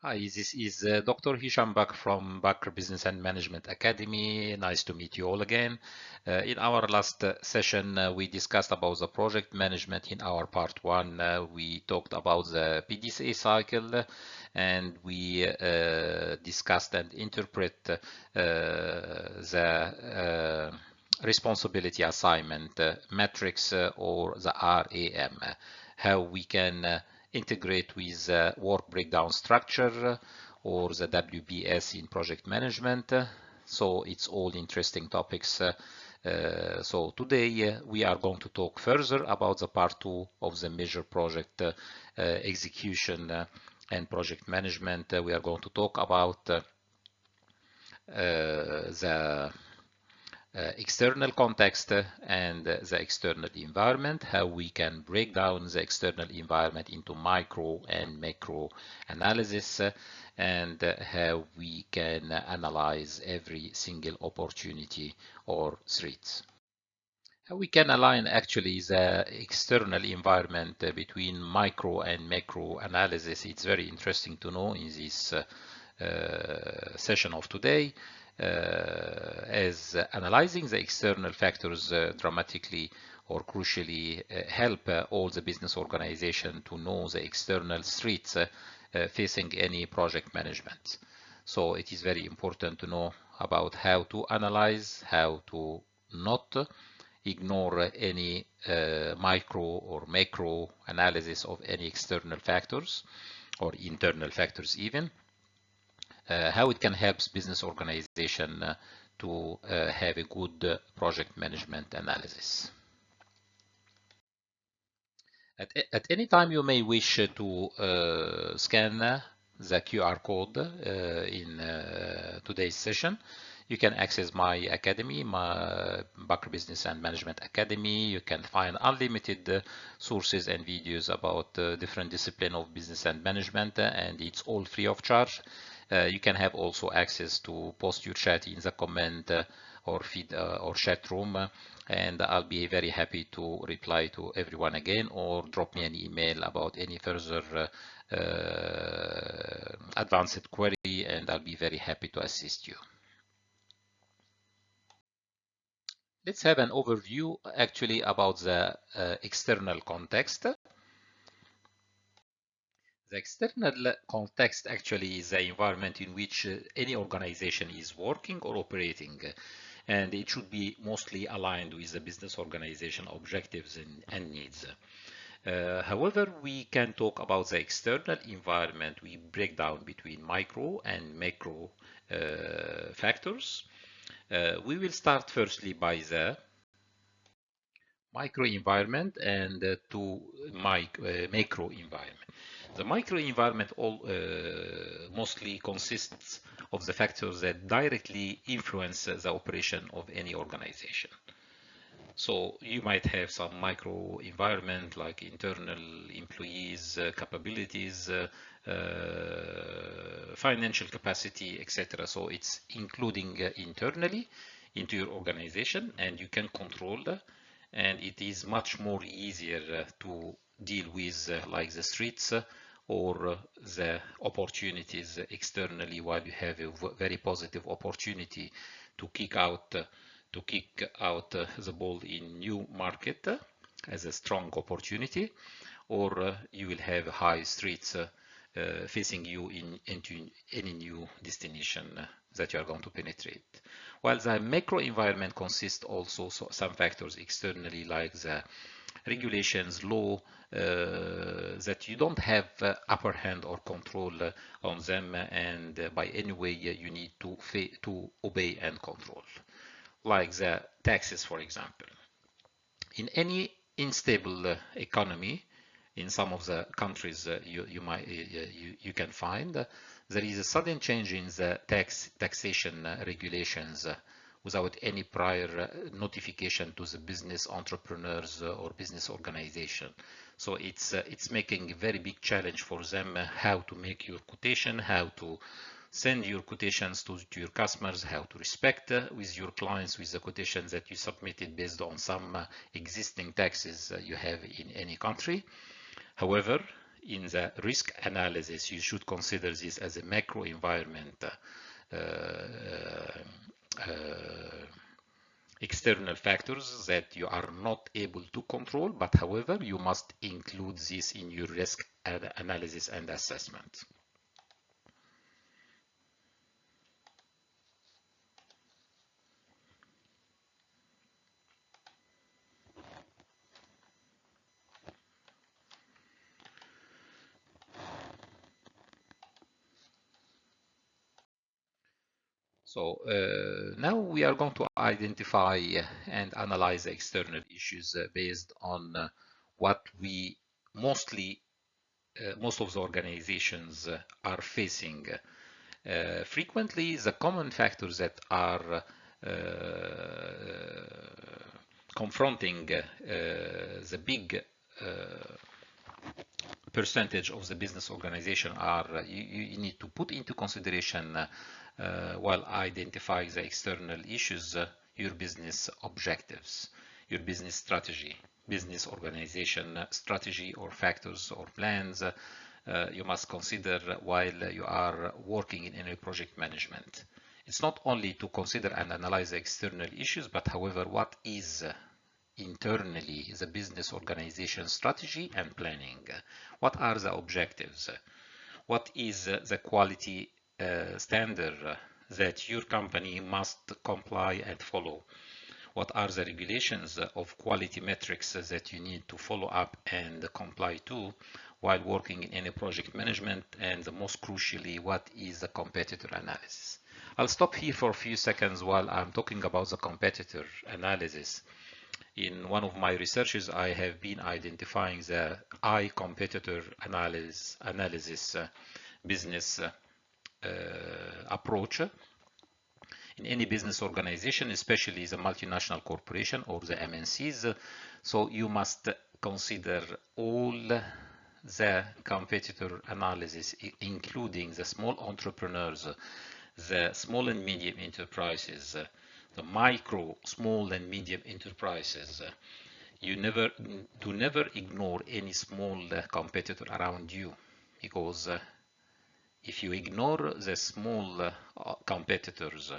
Hi, this is Dr. Hisham Bakr from Bakr Business and Management Academy. Nice to meet you all again. In our last session, we discussed about the project management. In our part one, we talked about the PDCA cycle, and we discussed and interpret the responsibility assignment matrix or the RAM, how we can integrate with work breakdown structure or the WBS in project management. So it's all interesting topics. So today we are going to talk further about the part two of the major project execution and project management. We are going to talk about the external context and the external environment, how we can break down the external environment into micro and macro analysis, and how we can analyze every single opportunity or threats. How we can align actually the external environment between micro and macro analysis. It's very interesting to know in this session of today. As analyzing the external factors dramatically or crucially help all the business organization to know the external threats facing any project management. So it is very important to know about how to analyze, how to not ignore any micro or macro analysis of any external factors or internal factors even. How it can help business organization to have a good project management analysis. At any time you may wish to scan the QR code in today's session. You can access my academy, my Bakr Business and Management Academy. You can find unlimited sources and videos about different disciplines of business and management, and it's all free of charge. You can have also access to post your chat in the comment or feed or chat room, and I'll be very happy to reply to everyone again, or drop me an email about any further advanced query, and I'll be very happy to assist you. Let's have an overview actually about the external context. The external context actually is the environment in which any organization is working or operating, and it should be mostly aligned with the business organization objectives and needs. However, we can talk about the external environment. We break down between micro and macro factors. We will start firstly by the micro environment and to macro environment. The microenvironment mostly consists of the factors that directly influence the operation of any organization. So you might have some microenvironment like internal employees, capabilities, financial capacity, etc. So it's including internally into your organization, and you can control that, and it is much more easier to deal with like the streets or the opportunities externally, while you have a very positive opportunity to kick out the ball in new market as a strong opportunity, or you will have high streets facing you into any new destination that you are going to penetrate. While the macro environment consists also some factors externally like the regulations, law, that you don't have upper hand or control on them, and by any way you need to obey and control, like the taxes, for example. In any unstable economy, in some of the countries you can find, there is a sudden change in the taxation regulations without any prior notification to the business entrepreneurs or business organization. So it's making a very big challenge for them how to make your quotation, how to send your quotations to your customers, how to respect with your clients with the quotations that you submitted based on some existing taxes you have in any country. However, in the risk analysis, you should consider this as a macro environment, external factors that you are not able to control, but however, you must include this in your risk analysis and assessment. So now we are going to identify and analyze the external issues based on what we most of the organizations are facing. Frequently, the common factors that are confronting the big percentage of the business organization are you need to put into consideration while identifying the external issues, your business objectives, your business strategy, business organization strategy or factors or plans you must consider while you are working in any project management. It's not only to consider and analyze the external issues, but however, what is internally the business organization strategy and planning? What are the objectives? What is the quality standard that your company must comply and follow? What are the regulations of quality metrics that you need to follow up and comply to while working in any project management? And most crucially, what is the competitor analysis? I'll stop here for a few seconds while I'm talking about the competitor analysis. In one of my researches, I have been identifying the I competitor analysis business approach in any business organization, especially the multinational corporation or the MNCs. So you must consider all the competitor analysis, including the small entrepreneurs, the small and medium enterprises, the micro, small and medium enterprises. You never ignore any small competitor around you, because if you ignore the small competitors,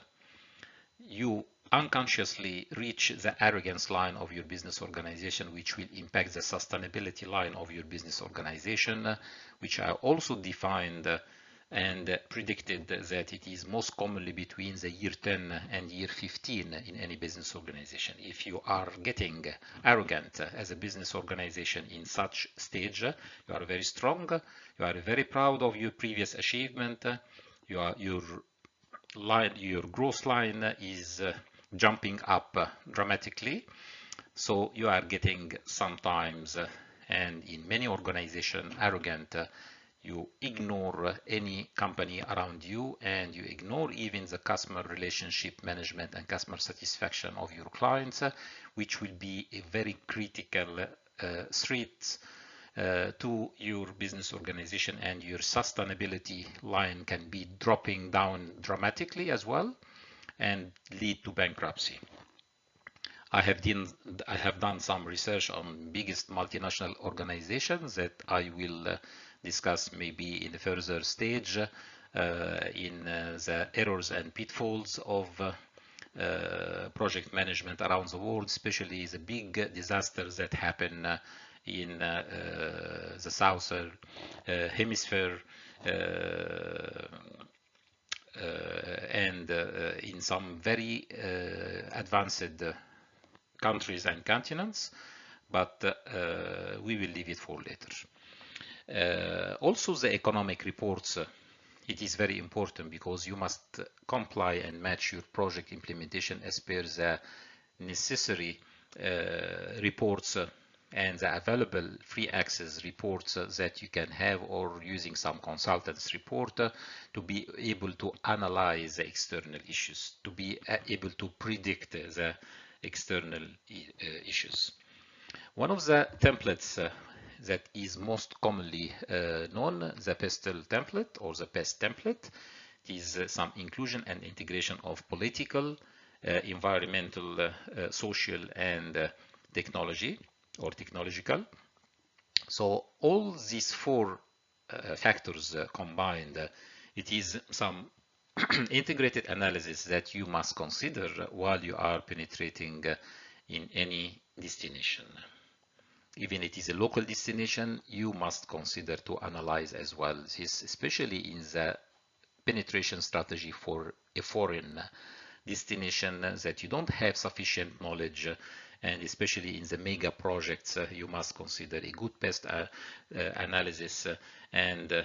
you unconsciously reach the arrogance line of your business organization, which will impact the sustainability line of your business organization, which I also defined and predicted that it is most commonly between the year 10 and year 15 in any business organization. If you are getting arrogant as a business organization in such stage, you are very strong, you are very proud of your previous achievement, your growth line is jumping up dramatically. So you are getting sometimes, and in many organizations, arrogant. You ignore any company around you, and you ignore even the customer relationship management and customer satisfaction of your clients, which will be a very critical threat to your business organization, and your sustainability line can be dropping down dramatically as well and lead to bankruptcy. I have done some research on biggest multinational organizations that I will discuss maybe in a further stage in the errors and pitfalls of project management around the world, especially the big disasters that happen in the southern hemisphere and in some very advanced countries and continents, but we will leave it for later. Also, the economic reports, it is very important because you must comply and match your project implementation as per the necessary reports and the available free access reports that you can have, or using some consultants report to be able to analyze the external issues, to be able to predict the external issues. One of the templates that is most commonly known, the PESTEL template or the PEST template, is some inclusion and integration of political, environmental, social, and technology or technological. So all these four factors combined, it is some integrated analysis that you must consider while you are penetrating in any destination. Even it is a local destination, you must consider to analyze as well this, especially in the penetration strategy for a foreign destination that you don't have sufficient knowledge, and especially in the mega projects, you must consider a good pest analysis and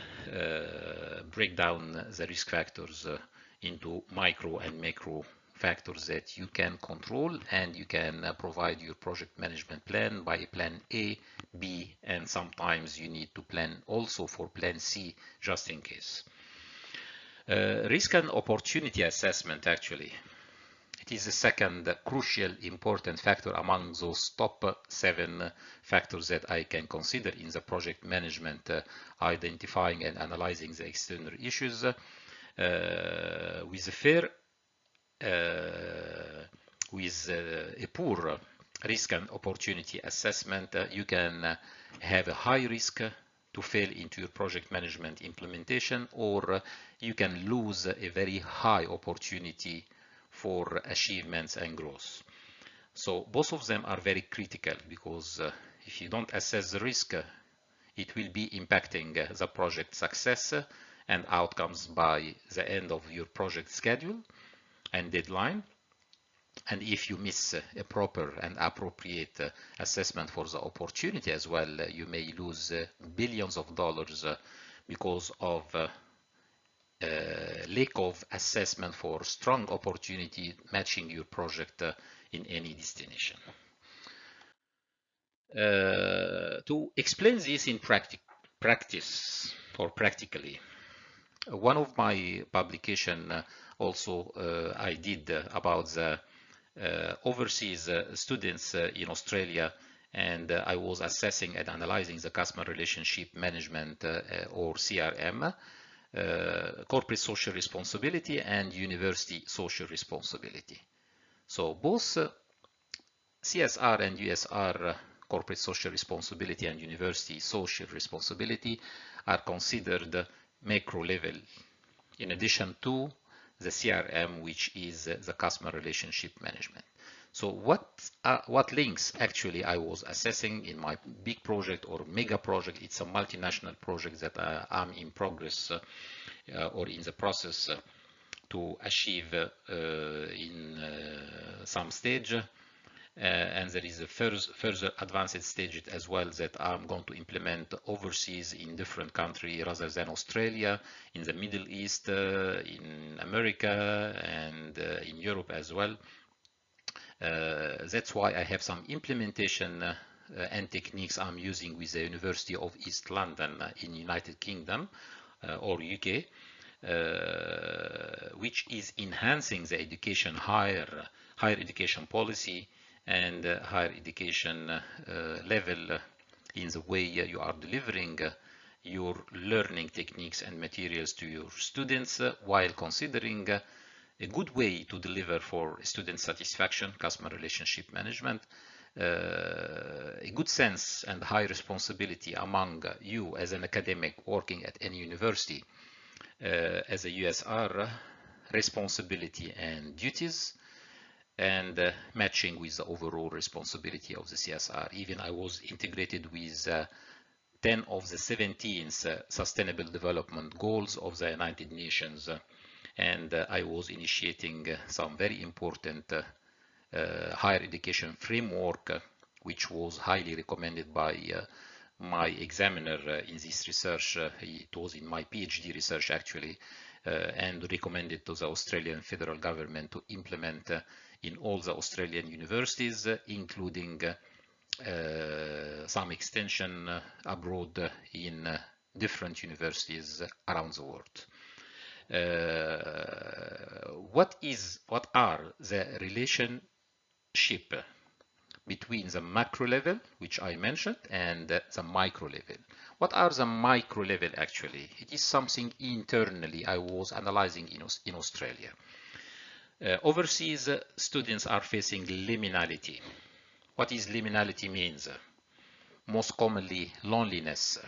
break down the risk factors into micro and macro factors that you can control, and you can provide your project management plan by plan A, B, and sometimes you need to plan also for plan C just in case. Risk and opportunity assessment, actually, it is the second crucial important factor among those top 7 factors that I can consider in the project management, identifying and analyzing the external issues. With a poor risk and opportunity assessment, you can have a high risk to fail into your project management implementation, or you can lose a very high opportunity for achievements and growth. So both of them are very critical, because if you don't assess the risk, it will be impacting the project success and outcomes by the end of your project schedule and deadline. And if you miss a proper and appropriate assessment for the opportunity as well, you may lose billions of dollars because of lack of assessment for strong opportunity matching your project in any destination. To explain this in practice or practically, one of my publication also I did about the overseas students in Australia, and I was assessing and analyzing the customer relationship management or CRM, corporate social responsibility and university social responsibility. So both CSR and USR, corporate social responsibility and university social responsibility, are considered macro level, in addition to the CRM, which is the customer relationship management. So what links actually I was assessing in my big project or mega project? It's a multinational project that I'm in progress or in the process to achieve in some stage. And there is a further advanced stage as well that I'm going to implement overseas in different countries rather than Australia, in the Middle East, in America, and in Europe as well. That's why I have some implementation and techniques I'm using with the University of East London in United Kingdom or UK, which is enhancing the education higher education policy and higher education level in the way you are delivering your learning techniques and materials to your students, while considering a good way to deliver for student satisfaction, customer relationship management, a good sense and high responsibility among you as an academic working at any university, as a USR, responsibility and duties, and matching with the overall responsibility of the CSR. Even I was integrated with 10 of the 17 Sustainable Development Goals of the United Nations, and I was initiating some very important higher education framework, which was highly recommended by my examiner in this research. It was in my PhD research actually, and recommended to the Australian federal government to implement in all the Australian universities, including some extension abroad in different universities around the world. What are the relationship between the macro level, which I mentioned, and the micro level? What are the micro level actually? It is something internally I was analyzing in Australia. Overseas students are facing liminality. What is liminality means? most commonly loneliness,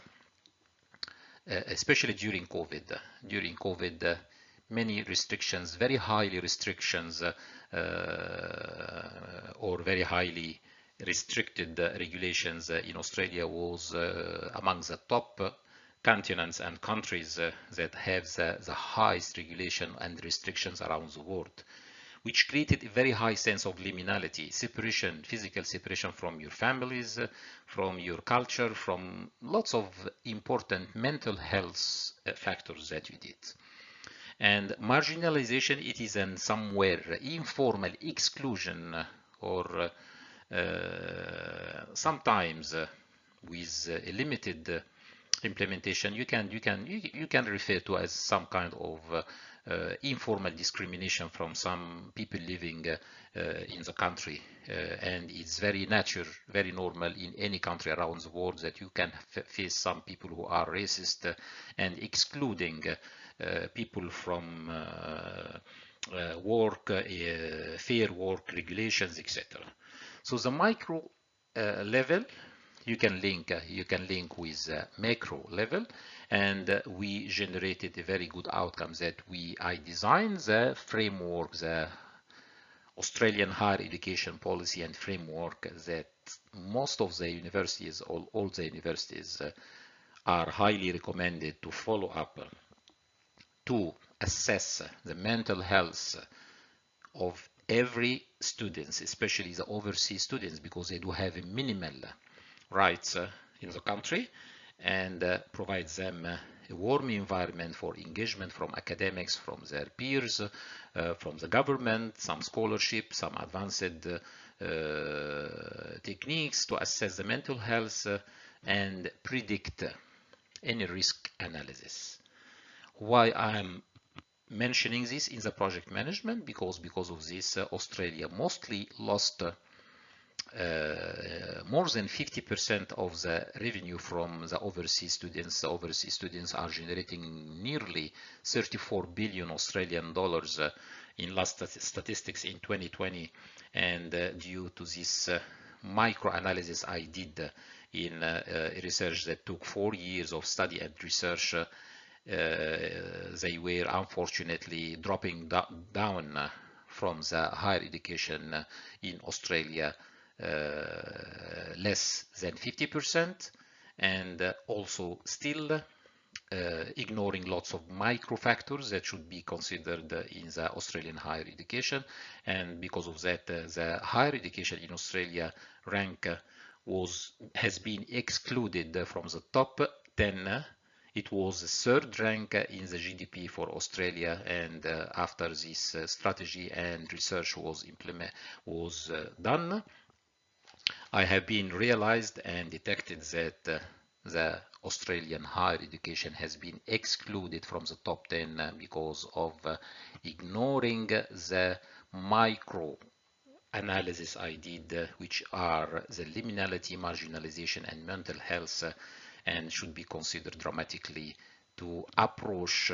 especially during COVID. During COVID, many restrictions, very highly restrictions, or very highly restricted regulations in Australia was among the top continents and countries that have the highest regulation and restrictions around the world, which created a very high sense of liminality, separation, physical separation from your families, from your culture, from lots of important mental health factors that you did. And marginalization, it is in somewhere informal exclusion, or sometimes with a limited implementation, you can refer to as some kind of informal discrimination from some people living in the country, and it's very natural, very normal in any country around the world that you can face some people who are racist and excluding people from work, fair work regulations, etc. So the micro level you can link with macro level, and we generated a very good outcome that I designed the framework, the Australian higher education policy and framework that most of the universities, all the universities are highly recommended to follow up to assess the mental health of every students, especially the overseas students, because they do have a minimal rights in the country, and provides them a warm environment for engagement from academics, from their peers, from the government, some scholarship, some advanced techniques to assess the mental health and predict any risk analysis. Why I'm mentioning this in the project management? Because of this, Australia mostly lost more than 50% of the revenue from the overseas students. The overseas students are generating nearly 34 billion Australian dollars in last statistics in 2020, and due to this micro-analysis I did in research that took 4 years of study and research, they were unfortunately dropping down from the higher education in Australia less than 50%, and also still ignoring lots of micro factors that should be considered in the Australian higher education. And because of that, the higher education in Australia rank has been excluded from the top 10. It was the third rank in the GDP for Australia, and after this strategy and research was done, I have been realized and detected that the Australian higher education has been excluded from the top 10 because of ignoring the micro analysis I did, which are the liminality, marginalization, and mental health, and should be considered dramatically to approach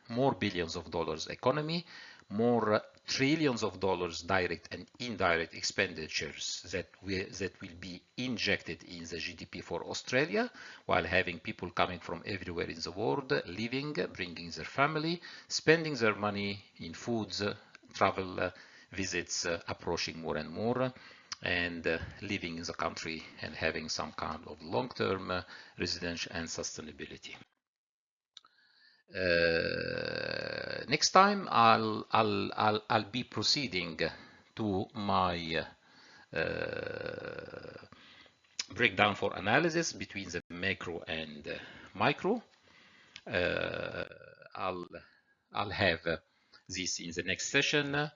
more billions of dollars economy, more trillions of dollars direct and indirect expenditures that will be injected in the GDP for Australia, while having people coming from everywhere in the world, living, bringing their family, spending their money in foods, travel, visits, approaching more and more, and living in the country and having some kind of long-term residential and sustainability. Next time I'll be proceeding to my breakdown for analysis between the macro and micro. I'll have this in the next session.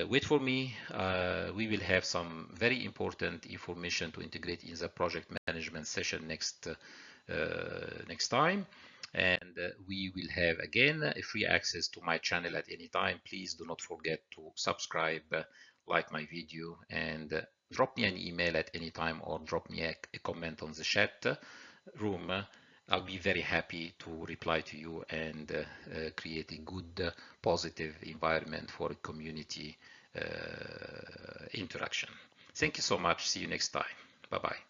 Wait for me. We will have some very important information to integrate in the project management session next time. And we will have again a free access to my channel at any time. Please do not forget to subscribe, like my video, and drop me an email at any time, or drop me a comment on the chat room. I'll be very happy to reply to you and create a good, positive environment for community interaction. Thank you so much. See you next time. Bye-bye.